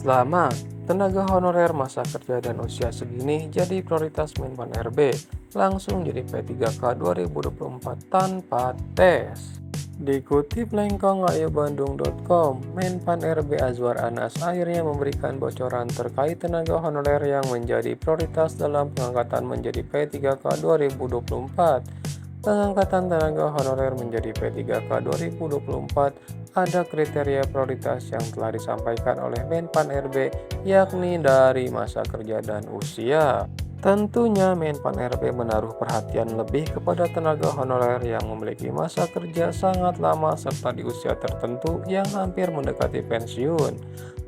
Lama, tenaga honorer masa kerja dan usia segini jadi prioritas Menpan RB, langsung jadi P3K 2024 tanpa tes. Dikutip lengkongayu.bandung.com, Menpan RB Azwar Anas akhirnya memberikan bocoran terkait tenaga honorer yang menjadi prioritas dalam pengangkatan menjadi P3K 2024. Pengangkatan tenaga honorer menjadi P3K 2024 ada kriteria prioritas yang telah disampaikan oleh Menpan RB, yakni dari masa kerja dan usia. Tentunya Menpan RB menaruh perhatian lebih kepada tenaga honorer yang memiliki masa kerja sangat lama serta di usia tertentu yang hampir mendekati pensiun.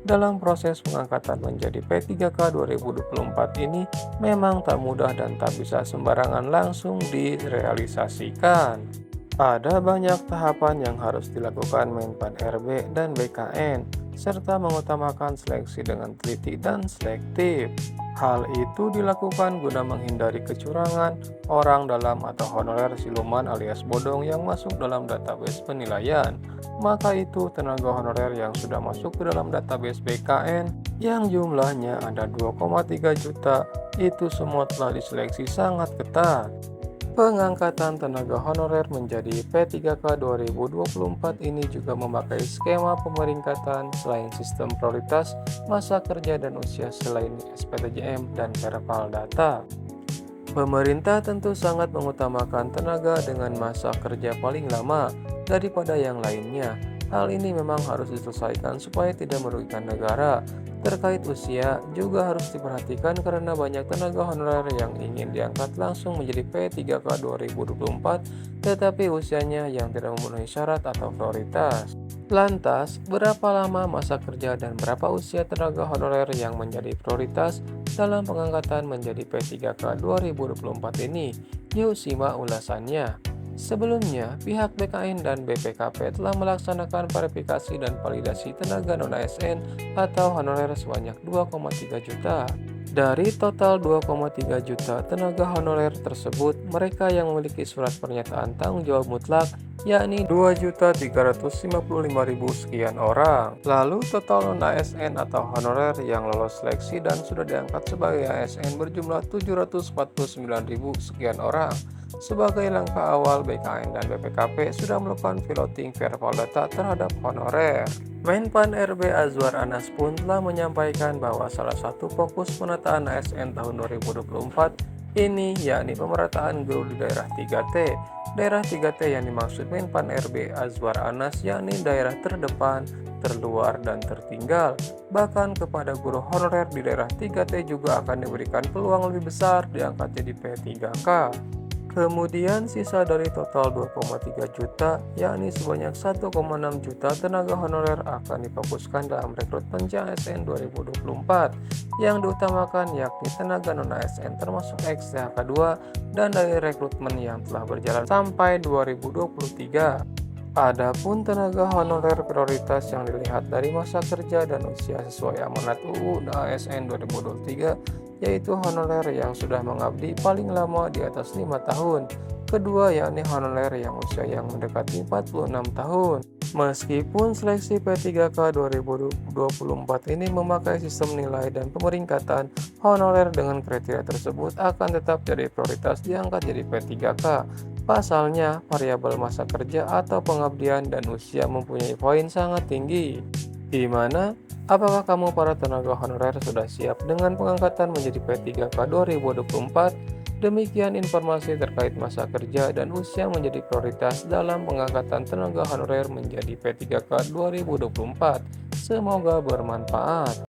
Dalam proses pengangkatan menjadi P3K 2024 ini memang tak mudah dan tak bisa sembarangan langsung direalisasikan. Ada banyak tahapan yang harus dilakukan Menpan RB dan BKN, serta mengutamakan seleksi dengan teliti dan selektif. Hal itu dilakukan guna menghindari kecurangan, orang dalam atau honorer siluman alias bodong yang masuk dalam database penilaian. Maka itu tenaga honorer yang sudah masuk ke dalam database BKN yang jumlahnya ada 2,3 juta, itu semua telah diseleksi sangat ketat. Pengangkatan tenaga honorer menjadi P3K 2024 ini juga memakai skema pemeringkatan selain sistem prioritas, masa kerja dan usia selain SPTJM dan Perpal Data. Pemerintah tentu sangat mengutamakan tenaga dengan masa kerja paling lama daripada yang lainnya. Hal ini memang harus diselesaikan supaya tidak merugikan negara. Terkait usia juga harus diperhatikan karena banyak tenaga honorer yang ingin diangkat langsung menjadi P3K 2024 tetapi usianya yang tidak memenuhi syarat atau prioritas. Lantas, berapa lama masa kerja dan berapa usia tenaga honorer yang menjadi prioritas dalam pengangkatan menjadi P3K 2024 ini? Yuk simak ulasannya. Sebelumnya, pihak BKN dan BPKP telah melaksanakan verifikasi dan validasi tenaga non-ASN atau honorer sebanyak 2,3 juta. Dari total 2,3 juta tenaga honorer tersebut, mereka yang memiliki surat pernyataan tanggung jawab mutlak yakni 2.355.000 sekian orang. Lalu total non-ASN atau honorer yang lolos seleksi dan sudah diangkat sebagai ASN berjumlah 749.000 sekian orang. Sebagai langkah awal, BKN dan BPKP sudah melakukan piloting Perpal Data terhadap honorer. Menpan RB Azwar Anas pun telah menyampaikan bahwa salah satu fokus penataan ASN tahun 2024 ini yakni pemerataan guru di daerah 3T. Daerah 3T yang dimaksud Menpan RB Azwar Anas yakni daerah terdepan, terluar, dan tertinggal. Bahkan kepada guru honorer di daerah 3T juga akan diberikan peluang lebih besar diangkat jadi P3K. Kemudian sisa dari total 2,3 juta, yakni sebanyak 1,6 juta tenaga honorer akan difokuskan dalam rekrutmen ASN 2024 yang diutamakan yakni tenaga non-ASN termasuk XTHK 2 dan dari rekrutmen yang telah berjalan sampai 2023. Adapun tenaga honorer prioritas yang dilihat dari masa kerja dan usia sesuai amanat UU ASN 2023 yaitu honorer yang sudah mengabdi paling lama di atas 5 tahun. Kedua yakni honorer yang usia yang mendekati 46 tahun. Meskipun seleksi P3K 2024 ini memakai sistem nilai dan pemeringkatan, honorer dengan kriteria tersebut akan tetap jadi prioritas diangkat jadi P3K. Pasalnya, variabel masa kerja atau pengabdian dan usia mempunyai poin sangat tinggi. Di mana, apakah kamu para tenaga honorer sudah siap dengan pengangkatan menjadi P3K 2024? Demikian informasi terkait masa kerja dan usia menjadi prioritas dalam pengangkatan tenaga honorer menjadi P3K 2024. Semoga bermanfaat.